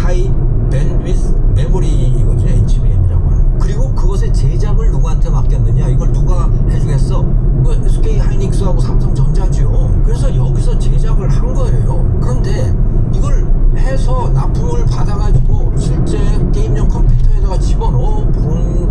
하이 밴드위스 메모리거든요. HBM이라고 하는. 그리고 그것의 제작을 누구한테 맡겼느냐, 이걸 누가 해주겠어? SK 하이닉스하고 삼성전자죠. 그래서 여기서 제작을 한 거예요. 그런데 이걸 해서 납품을 받아가지고 실제 게임용 컴퓨터에다가 집어넣어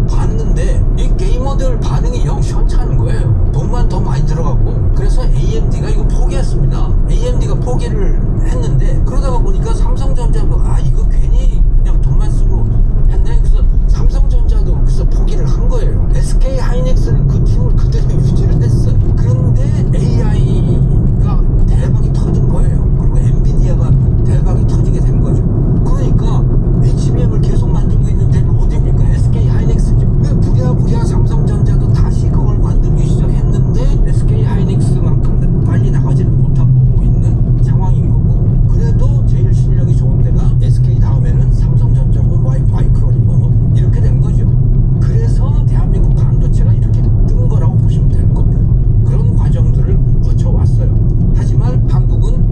봤는데 이 게이머들 반응이 영 시원찮은 거예요. 돈만 더 많이 들어가고. 그래서 AMD가 이거 포기했습니다. AMD가 포기를 했는데, 그러다가 보니까 삼성전자도 이거 괜히 그냥 돈만 쓰고 했네. 그래서 삼성전자도 그래서 포기를 한 거예요. SK 하이닉스는 그 팀을 그대로 유지를 했어요. 그런데 AI가 대박이 터진 거예요. 그리고 엔비디아가 대박이 터지게 된 거죠. 그러니까 HBM을 계속 만들고 있는 데는 어디입니까? SK 하이닉스죠. 부랴부랴 삼성전자도 다시 그걸 만들기 시작했는데 SK 하이닉스만큼 빨리 나가지를 못하고 있는 상황인 거고, 그래도 제일 실력이 좋은 데가 SK 다음에는 삼성전자고 마이크론이고 뭐 이렇게 된 거죠. 그래서 대한민국 반도체가 이렇게 뜬 거라고 보시면 되는 겁니다. 그런 과정들을 거쳐왔어요. 하지만 한국은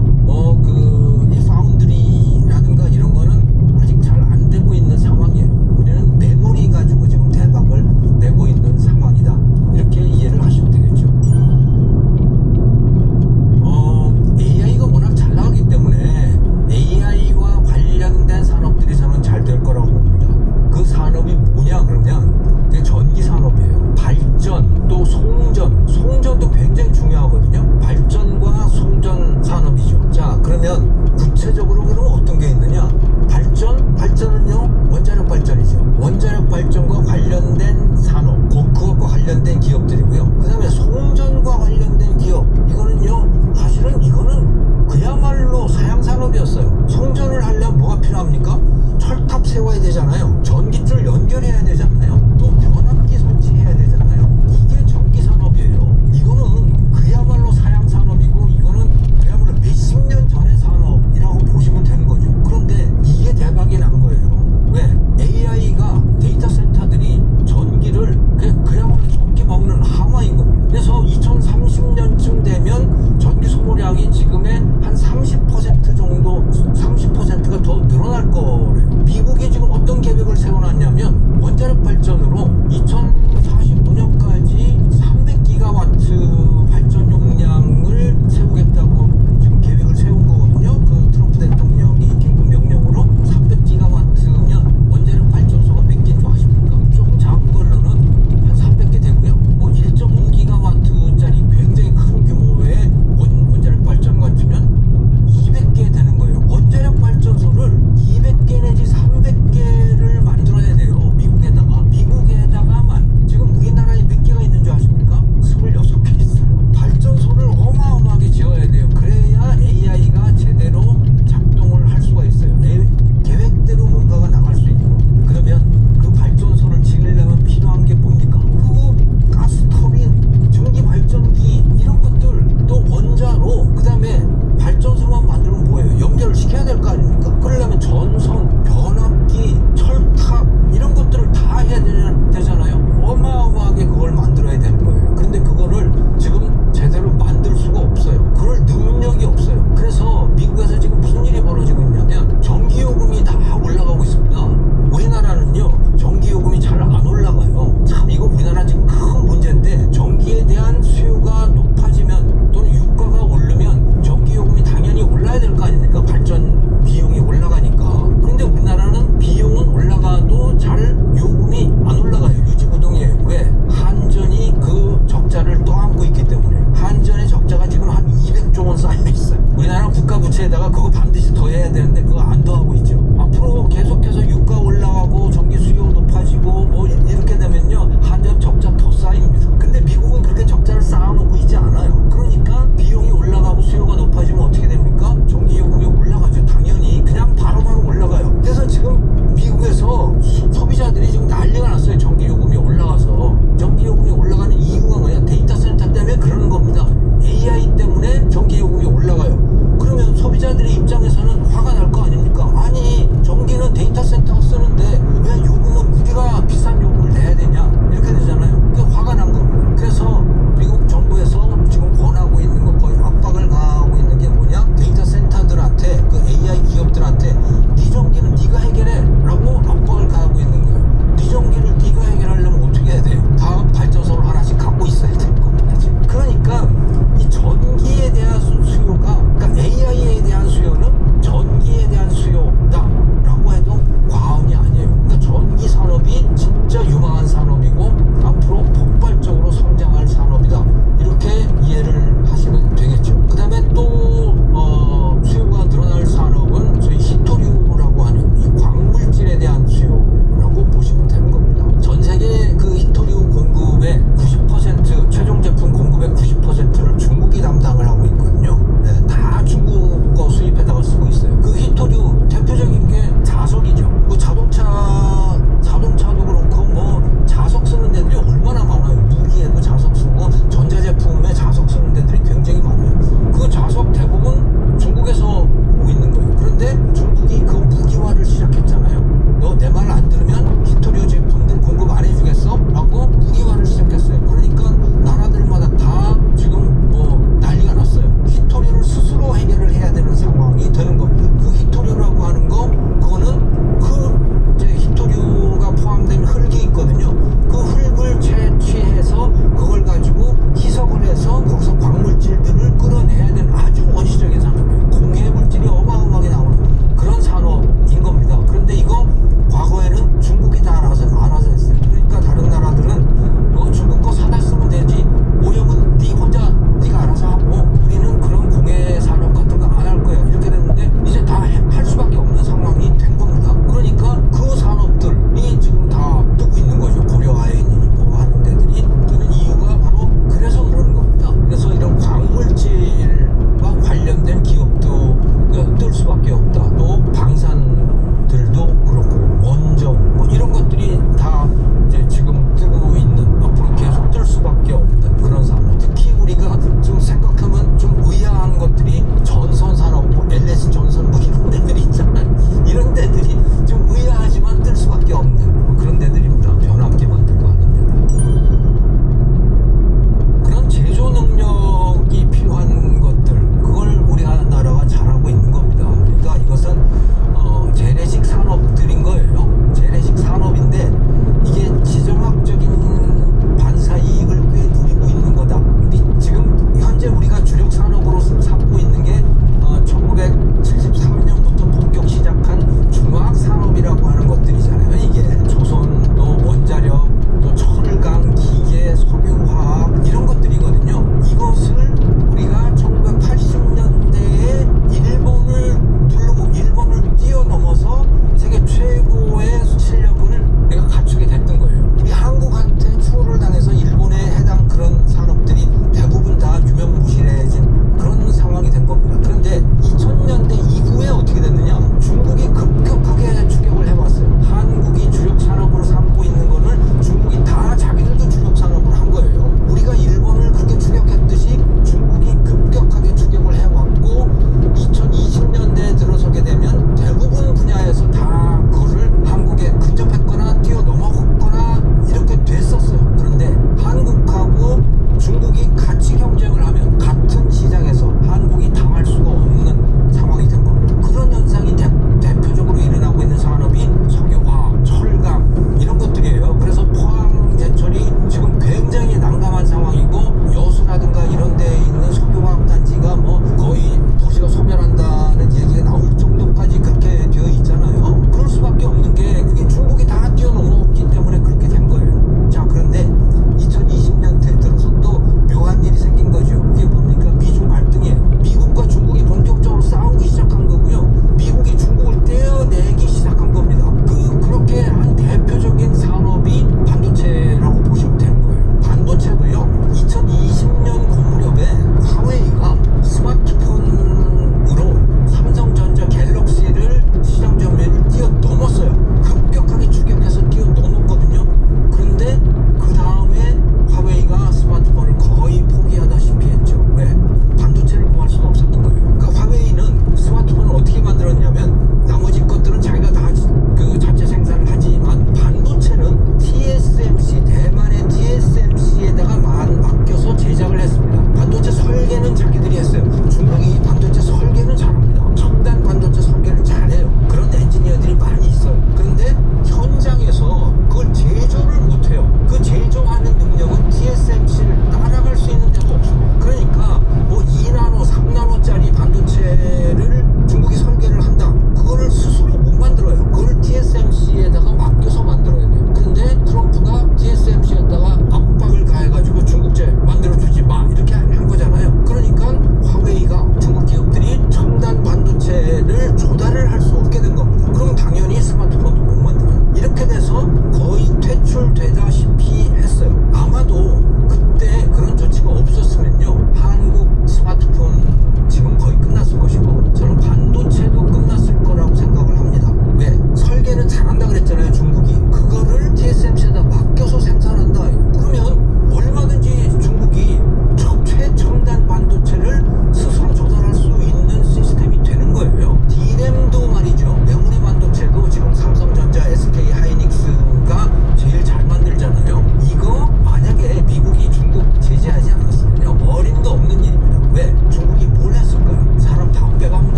이 파운드리라든가 이런 거는 아직 잘 안 되고 있는 상황이에요. 우리는 메모리 가지고 지금 대박을 내고 있는 상황이다. 이렇게 이해를 하시면 되겠죠. AI가 워낙 잘 나가기 때문에 AI와 관련된 산업들이 저는 잘 될 거라고 봅니다. 그 산업이 뭐냐 그러면 그게 전기 산업이에요. 발전, 또 송전도 굉장히 중요하거든요. 발전과 송전 산업이죠. 자, 그러면 구체적으로 그러면 어떤 게 있느냐? 발전은요, 원자력 발전이죠. 원자력 발전과 관련된 산업, 그것과 관련된 기업들이고요. 그 다음에 송전과 관련된 기업, 이거는요, 사실은 이거는 그야말로 사양산업이었어요. 송전을 하려면 뭐가 필요합니까? 철탑 세워야 되잖아요. 전기줄 연결해야 되잖아요. 또 변압기 설치해야 되잖아요. 이게 전기산업이에요. 이거는 그야말로 사양산업이고, 이거는 그야말로 몇십 년 전의 산업이라고 보시면 되는 거죠. 그런데 이게 대박이 난 거예요. 왜? AI가 데이터 센터들이 전기를 그야말로 전기 먹는 하마인 겁니다. 그래서 2030년쯤 되면 전기 소모량이 지금의 한 30% 정도, 30%가 더 늘어날 거래요. 미국이 지금 어떤 계획을 세워놨냐면 원자력 발전으로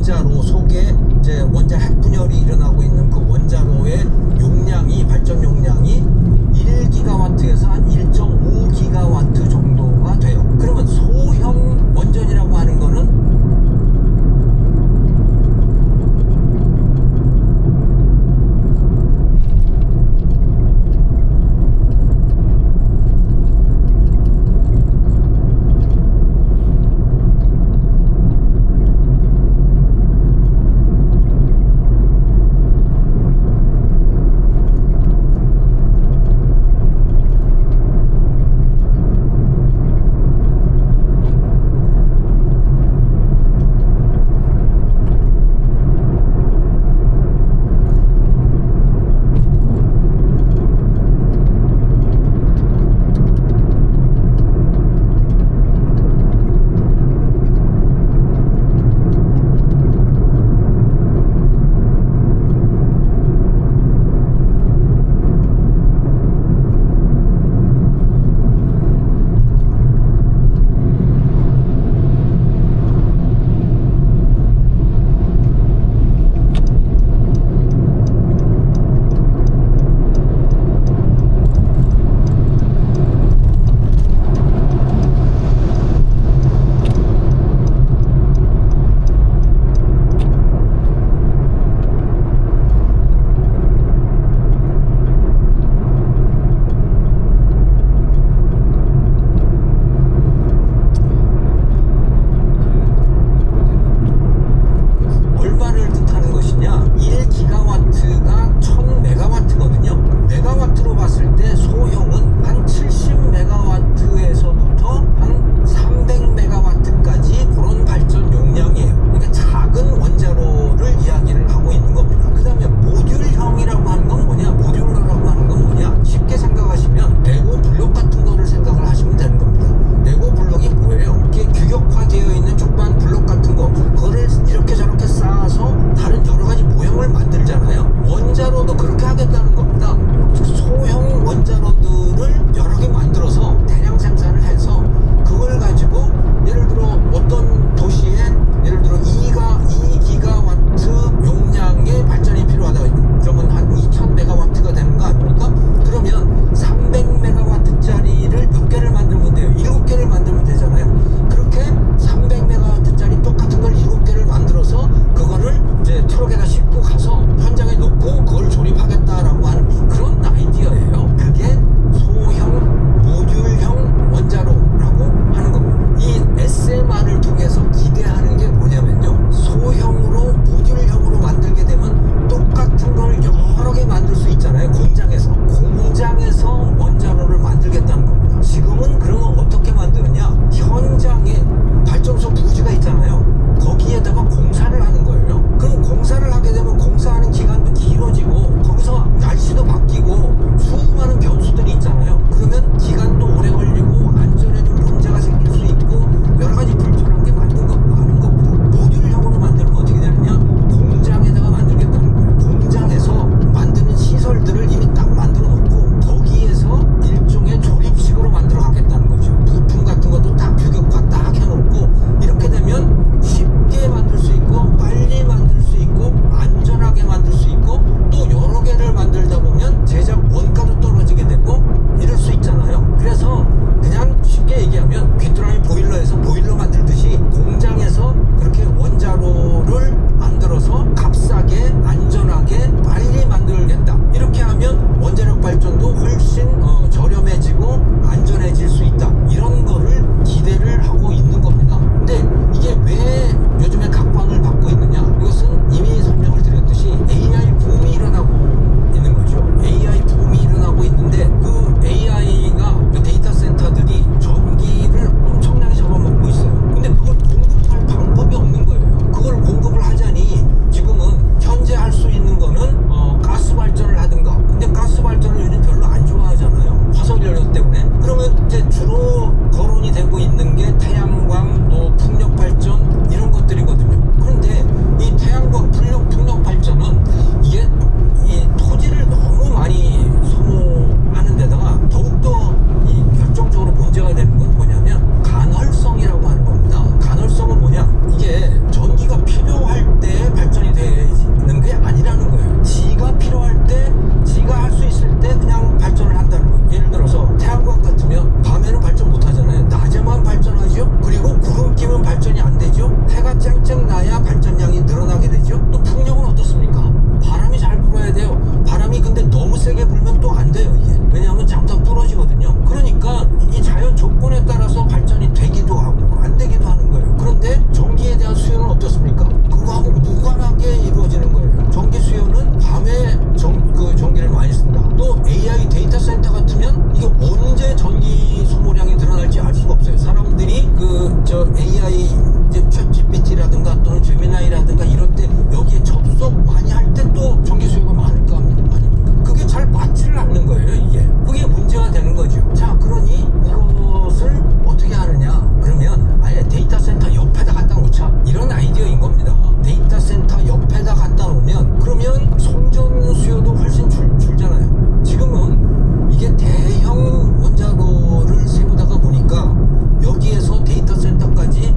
원자로 속에 이제 원자 핵분열이 일어나고 있는 그 원자로의 용량이 발전 용량이 1기가와트에서 한 1.5기가와트 정도가 돼요. 그러면 소형 원전이라고 하는 거는 여건에 따라서 발전이 되기도 하고 안 되기도 하는 거예요. 그런데 전기에 대한 수요는 어떻습니까? 그거하고 무관하게 이루어지는 거예요. 전기 수요는 밤에 전기를 많이 쓴다. 또 AI 데이터 센터 같으면 이게 언제 전기 소모량이 드러날지 알 수가 없어요. 사람들이 AI 이제 챗GPT라든가 또는 제미나이라든가 이럴 때 여기에 접속 많이 할 때 또 전기 수요가 많을 거 아닙니까? 그게 잘 맞지를 않는 거예요. 이게 그게 문제가 되는 거죠. 자, 그러니 이것을 어떻게 하느냐? 그러면 아예 데이터 센터 옆에다 갖다 놓자, 이런 아이디어인 겁니다. 데이터 센터 옆에다 갖다 놓으면 그러면 송전 수요도 훨씬 줄잖아요. 지금은 이게 대형 원자로를 세우다가 보니까 여기에서 데이터 센터까지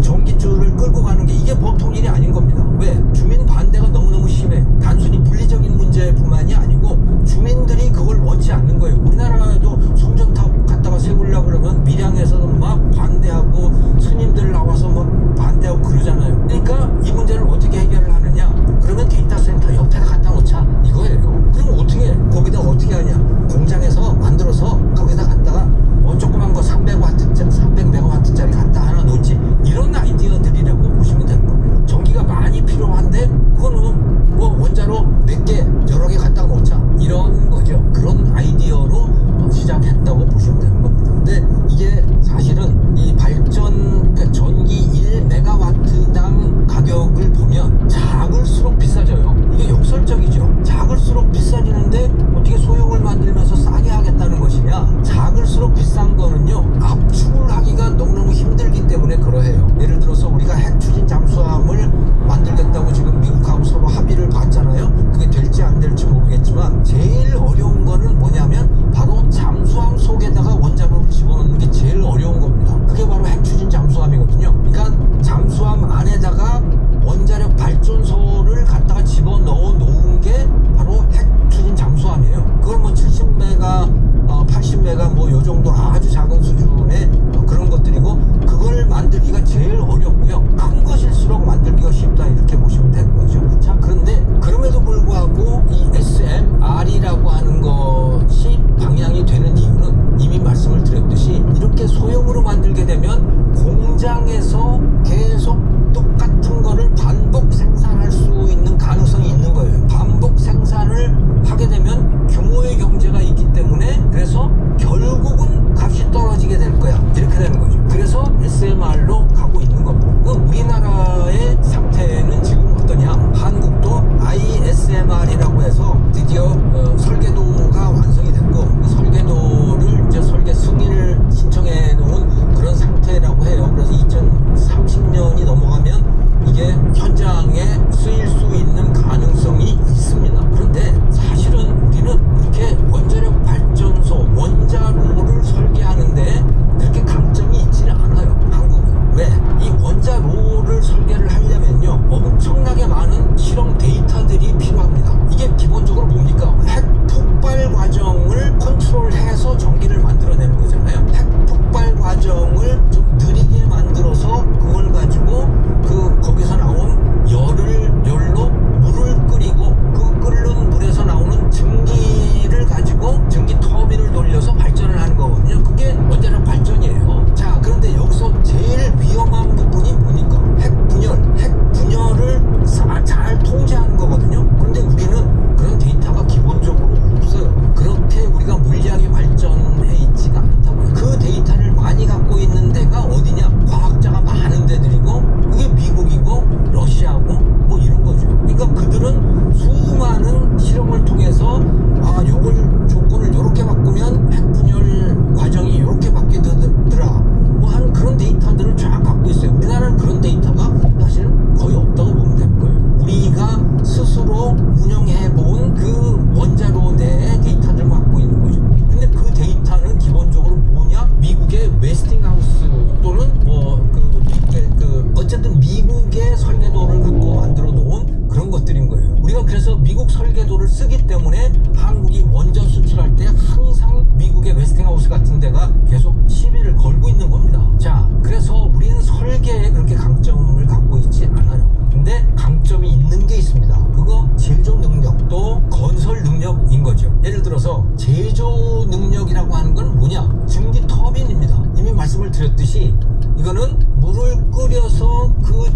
전기줄을 끌고 가는 게 이게 보통 일이 아닌 겁니다. 왜? 주민 반대가 너무너무 심해. 단순히 물리적인 문제뿐만이 아니고 주민들이 그걸 원치 않는 거예요. 우리나라도 송전탑 갖다가 세우려고 그러면 밀양에서는 막 반대하고 스님들 나와서 막 반대하고 그러잖아요. 그러니까 이 문제를 어떻게 해결을 하느냐? 그러면 데이터 센터 옆에다 갖다 놓자, 이거예요. 그럼 거기다 어떻게 하냐? 공장에서 만들어서 거기다 갖다가 조그만 거 300메가와트짜리 갖다 하나 놓지, 이런 아이디어들이라고 보시면 되는 겁니다. 전기가 많이 필요한데 그거는 뭐 원자로 몇 개 여러 개 갖다 놓자, 이런 거죠. 그런 아이디어로 시작했다고 보시면 되는 겁니다. 근데 이게 사실은 이 그러니까 전기 1메가와트당 가격을 보면 작을수록 비싸져요. 이게 역설적이죠. 작을수록 비싸지는데 어떻게 소형을 만들면서 싸게 하겠다는 것이냐? 작을수록 비싼 거는요, 압축을 하기가 너무너무 힘들기 때문에 그러해요. 예를 들어서 우리가 핵 추진 잠수함을 만들겠다고 지금 미국하고 서로 합의를 봤잖아요. 그게 될지 안 될지 모르겠지만 제일 어려운 거는 뭐냐면 바로 잠수함 속에다가 원자로를 집어넣는 게 제일 어려운 겁니다. 그게 바로 핵 추진 잠수함이거든요. 그러니까 잠수함 안에다가 원자력 발전소를 갖다가 집어넣어 놓은 게 바로 핵 추진 잠수함이에요. 그걸 뭐 70메가 80메가 뭐 요 정도 아주 작은 수준의 그런 것들이고, 그걸 만들기가 제일 어렵고요. 큰 것일수록 만들기가 쉽다, 이렇게 보시면 되는 거죠. 자, 그런데 그럼에도 불구하고 이 SMR이라고 하는 것이 방향이 되는 이유는 이미 말씀을 드렸듯이 이렇게 소형으로 만들게 되면 공장에서 계속 똑같은 거를 반복 생산할 수 있는 가능성이 있는 거예요. 반복 생산을 하게 되면 규모의 경제가 있기 때문에, 그래서 결국은 값이 떨어지게 될 거야, 이렇게 되는 거죠. 그래서 SMR로 가고 있는 겁니다. 그럼 우리나라의 상태는 지금 어떠냐? 한국도 ISMR이라고 해서 드디어 설계도가 완성이 됐고, 그 설계도를 이제 설계 승인을 신청해 놓은 그런 상태라고 해요. 그래서 2030년이 넘어가면 이게 현장에 쓰일 수 있는 가능성이 있습니다. 그런데 사실은 우리는 이렇게 원자력 발전소, 원자로를 설계하는데 그렇게 강점이 있지는 않아요, 한국은. 왜? 이 원자로를 설계를 하려면요, 엄청나게 많은 실험 데이터들이 필요합니다. 이게 기본적으로 뭡니까? 핵 폭발 과정을 컨트롤해서 전기를 만들어내는 거잖아요. 핵 폭발 과정을 좀 느리게 만들어서 그걸 가지고 거기서 나온 열로 물을 끓이고, 그 끓는 물에서 나오는 증기를 가지고 증기 터빈을 돌려서 발전을 하는 거거든요. 그게 원자력 발전이에요. 자, 그런데 여기서 제일 위험한 부분이 뭡니까? 핵분열을 잘 통제하는 거거든요. 그런데 우리는 그런 데이터가 기본적으로 없어요. 그렇게 우리가 물리학이 발전해 있지가 않다고요. 그 데이터를 많이 갖고 있는 데가 어디냐? 과학자가 많은 데들이고, 그게 미국이고 러시아고 뭐 이런 거죠. 그러니까 그들은 수많은 실험을 통해서 요걸 조건을 요렇게 바꾸면 핵분열 과정이 요렇게 바뀌더라, 뭐 한 그런 데이터들을 쫙 갖고 있어요. 우리나라는 그런 데이터가 사실 거의 없다고 보면 되는 거예요. 우리가 스스로 운영해본 그 원자로 내의 데이터들을 갖고 있는 거죠. 근데 그 데이터는 기본적으로 뭐냐? 미국의 웨스팅하우스 또는 어쨌든 미국의 설계도를 갖고 만들어 놓은 그런 것들인 거예요. 우리가 그래서 미국 설계도를 쓰기 때문에 한국이 원전 수출할 때 항상 미국의 웨스팅하우스 같은 데가 계속 시비를 걸고 있는 겁니다. 자, 그래서 우리는 설계에 그렇게 강점을 갖고 있지 않아요. 근데 강점이 있는 게 있습니다. 그거 제조 능력, 또 건설 능력인 거죠. 예를 들어서 제조 능력이라고 하는 건 뭐냐? 증기 터빈입니다. 이미 말씀드렸듯이 이거는 물을 끓여서 그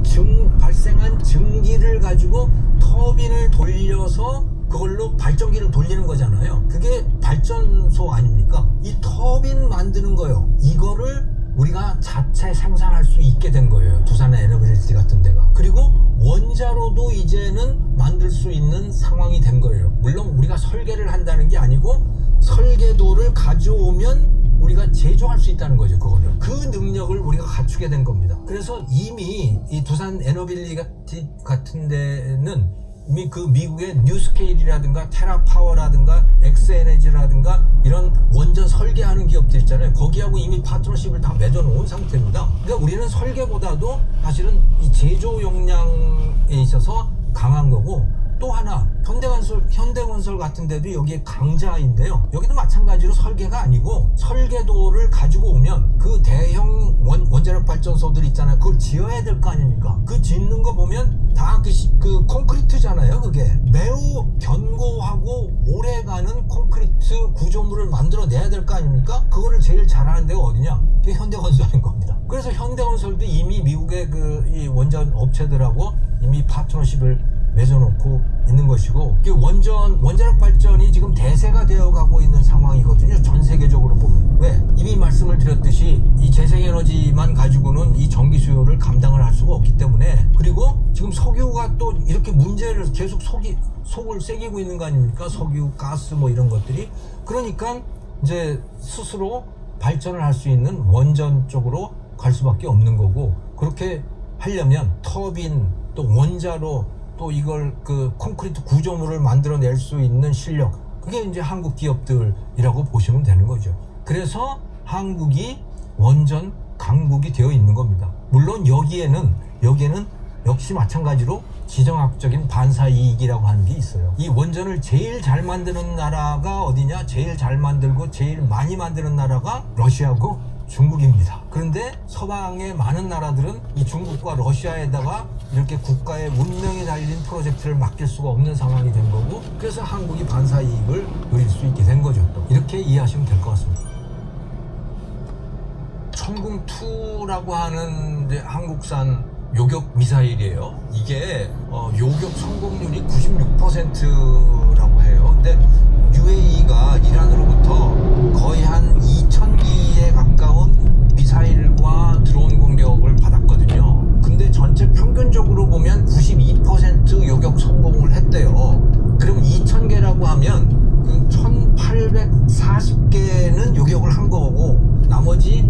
발생한 증기를 가지고 터빈을 돌려서 그걸로 발전기를 돌리는 거잖아요. 그게 발전소 아닙니까? 이 터빈 만드는 거요. 이거를 우리가 자체 생산할 수 있게 된 거예요. 두산의 에너빌리티 같은 데가. 그리고 원자로도 이제는 만들 수 있는 상황이 된 거예요. 물론 우리가 설계를 한다는 게 아니고 설계도를 가져오면 우리가 제조할 수 있다는 거죠. 그거를. 그 능력을 우리가 갖추게 된 겁니다. 그래서 이미 이 두산 에너빌리티 같은 데는 이미 그 미국의 뉴스케일이라든가 테라파워라든가 엑스에너지라든가 이런 원전 설계하는 기업들 있잖아요. 거기하고 이미 파트너십을 다 맺어놓은 상태입니다. 그러니까 우리는 설계보다도 사실은 이 제조 역량에 있어서 강한 거고, 또 하나 현대건설 같은 데도 여기에 강자인데요. 여기도 마찬가지로 설계가 아니고 설계도를 가지고 오면 그 대형 원자력 발전소들 있잖아요. 그걸 지어야 될 거 아닙니까? 그 짓는 거 보면 다 그 콘크리트잖아요. 그게 매우 견고하고 오래가는 콘크리트 구조물을 만들어내야 될 거 아닙니까? 그거를 제일 잘하는 데가 어디냐? 그게 현대건설인 겁니다. 그래서 현대건설도 이미 미국의 이 원전 업체들하고 이미 파트너십을 맺어놓고 있는 것이고, 원자력 발전이 지금 대세가 되어가고 있는 상황이거든요. 전 세계적으로 보면. 왜? 이미 말씀을 드렸듯이 이 재생에너지만 가지고는 이 전기 수요를 감당을 할 수가 없기 때문에, 그리고 지금 석유가 또 이렇게 문제를 계속 속을 새기고 있는 거 아닙니까? 석유, 가스 뭐 이런 것들이. 그러니까 이제 스스로 발전을 할 수 있는 원전 쪽으로 갈 수밖에 없는 거고, 그렇게 하려면 터빈 또 원자로 또 이걸 그 콘크리트 구조물을 만들어낼 수 있는 실력, 그게 이제 한국 기업들이라고 보시면 되는 거죠. 그래서 한국이 원전 강국이 되어 있는 겁니다. 물론 여기에는 역시 마찬가지로 지정학적인 반사이익이라고 하는 게 있어요. 이 원전을 제일 잘 만드는 나라가 어디냐? 제일 잘 만들고 제일 많이 만드는 나라가 러시아고 중국입니다. 그런데 서방의 많은 나라들은 이 중국과 러시아에다가 이렇게 국가의 운명이 달린 프로젝트를 맡길 수가 없는 상황이 된 거고, 그래서 한국이 반사이익을 누릴 수 있게 된 거죠. 또 이렇게 이해하시면 될 것 같습니다. 천궁2라고 하는 이제 한국산 요격 미사일이에요. 이게 요격 성공률이 96%라고 해요. 근데 UAE가 이란으로부터 거의 한 2,000기에 가까운 미사일과 드론 공격을 받았거든요. 근데 전체 평균적으로 보면 92% 요격 성공을 했대요. 그럼 2,000개라고 하면 그 1,840개는 요격을 한 거고, 나머지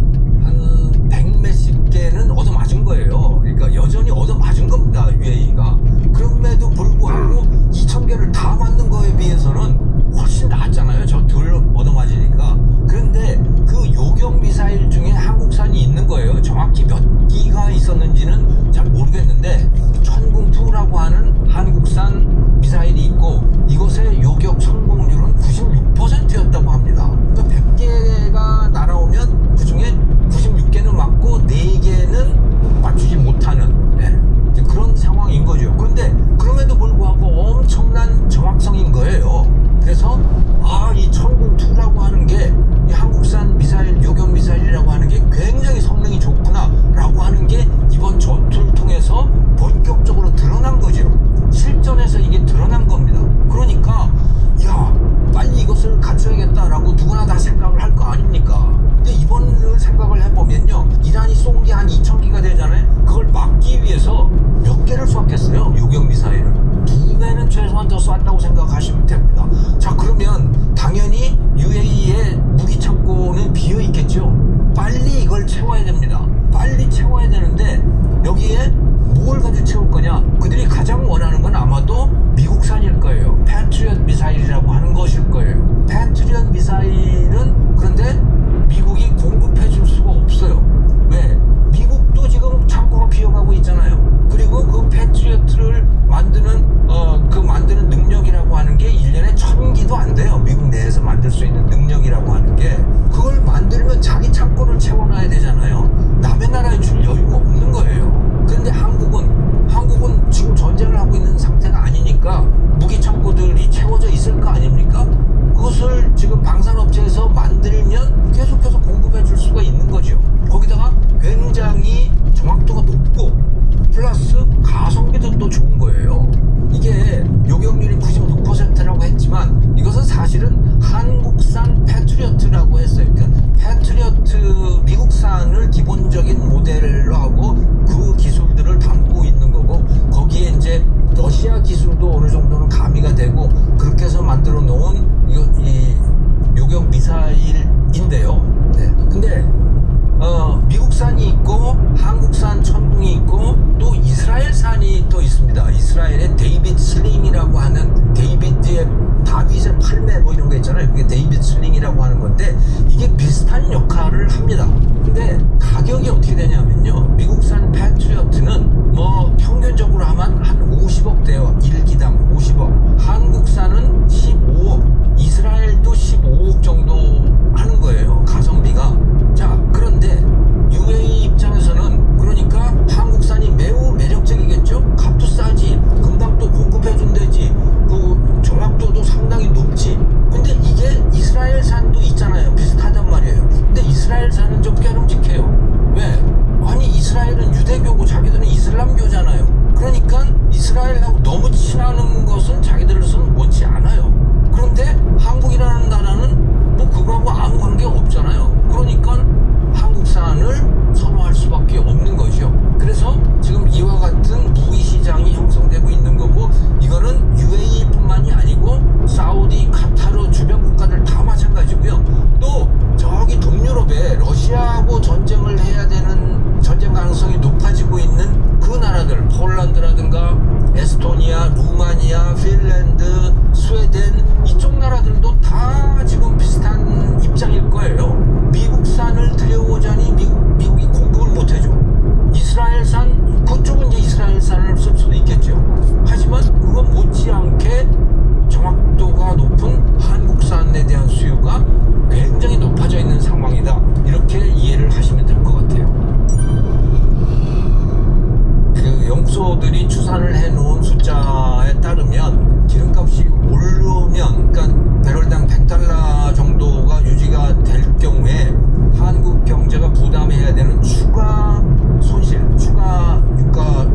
한 100몇십 개는 얻어맞은 거예요. 그러니까 여전히 얻어맞은 겁니다, UAE가. 그럼에도 불구하고 2,000개를 다 맞는 거에 비해서는 훨씬 낫잖아요. 저 덜 얻어맞으니까. 그런데 그 요격 미사일 중에 한국산이 있는 거예요. 정확히 몇 기가 있었는지는 잘 모르겠는데 천궁2라고 하는 한국산 미사일이 있고, 이것의 요격 성공률은 96%였다고 합니다. 그러니까 100개가 날아오면 그 중에 96개는 맞고 4개는 맞추지 못하는 그런 상황인 거죠. 그런데 그럼에도 불구하고 엄청난 정확성인 거예요. 그래서 이 천궁2라고 하는 게 이 한국산 미사일, 요격 미사일이라고 하는 게 굉장히 성능이 좋구나 라고 하는 게 이번 전투를 통해서 본격적으로 드러난 거죠. 실전에서 이게 드러난 겁니다. 그러니까 빨리 이것을 갖춰야겠다라고 누구나 다 생각을 할 거 아닙니까? 근데 이번을 생각을 해보면요, 이란이 쏜 게 한 2,000기가 되잖아요. 그걸 막기 위해서 몇 개를 쐈겠어요? 요격 미사일을 2배는 최소한 더 쐈다고 생각하시면 됩니다. 자, 그러면 당연히 UAE의 무기 창고는 비어 있겠죠. 빨리 이걸 채워야 됩니다. 빨리 채워야 되는데 여기에 뭘 가지고 채울 거냐? 그들이 가장 원하는 건 아마도 미국산일 거예요. 패트리엇 미사일이라고 하는 것일 거예요. 패트리엇 미사일은 그런데 미국이 공급해 줄 수가 없어요. 왜? 미국도 지금 창고가 비어가고 있잖아요. 그리고 그 패트리엇을 만드는 만드는 능력이라고 하는 게 1년에 1,000기도 안 돼요. 미국 내에서 만들 수 있는 능력이라고 하는 게. 그걸 만들면 자기 창고를 채워놔야 되잖아요. 남의 나라에 줄 여유가 없는 거예요. 그런데 한국은 지금 전쟁을 하고 있는 상태가 아니니까 무기 창고들이 채워져 있을 거 아닙니까? 그것을 지금 방산업체에서 근데 이게 비슷한 역할을 합니다. 근데 가격이 어떻게 되냐면요, 미국산 패트리어트는 뭐 평균적으로 하면 한 50억 대요. 1기당 50억. 한국산은 15억, 이스라엘도 15억 정도 하는 거예요, 가성비가. 자, 그런데 UAE 입장에서는 그러니까 한국산이 매우 매력적이겠죠. 값도 싸지, 금방 또 공급해준대지, 그 정확도도 상당히 높지. 근데 이게 이스라엘산도 있잖아요. 비슷하단 말이에요. 근데 이스라엘산은 좀 깨름직해요. 왜? 아니, 이스라엘은 유대교고 자기들은 이슬람교잖아요. 그러니까 이스라엘하고 너무 친하는 것은 자기들로서는 원치 않아요. 그런데 한국이라는 나라는 뭐 그거하고 아무 관계가 없잖아요. 그러니까 한국산을 선호할 수밖에 없는 것이요. 그래서 지금 이와 같은 무기 시장이 형성되고 있는 거고, 이거는 UAE뿐만이 아니고 사우디, 카타르 주변 국가들 다 마찬가지고요. 또 저기 동유럽에 러시아하고 전쟁을 해야 되는, 전쟁 가능성이 높아지고 있는 그 나라들, 폴란드라든가 에스토니아, 루마니아, 핀란드, 스웨덴, 이쪽 나라들도 다 지금 비슷한 입장일 거예요. 미국산을 들여오자니 미국이 공급을 못해줘. 이스라엘산, 그쪽은 이제 이스라엘산을 쓸 수도 있겠죠. 하지만 그건 못지않게 정확도가 높은 한국산에 대한 수요가 굉장히 높아져 있는 상황이다. 이렇게 이해를 하시면 될 것 같아요. 그 연구소들이 추산을 해놓은 숫자에 따르면 기름값이 오르면, 그러니까 배럴당 $100 정도가 유지가 될 경우에 한국 경제가 부담해야 되는 추가 손실, 추가 유가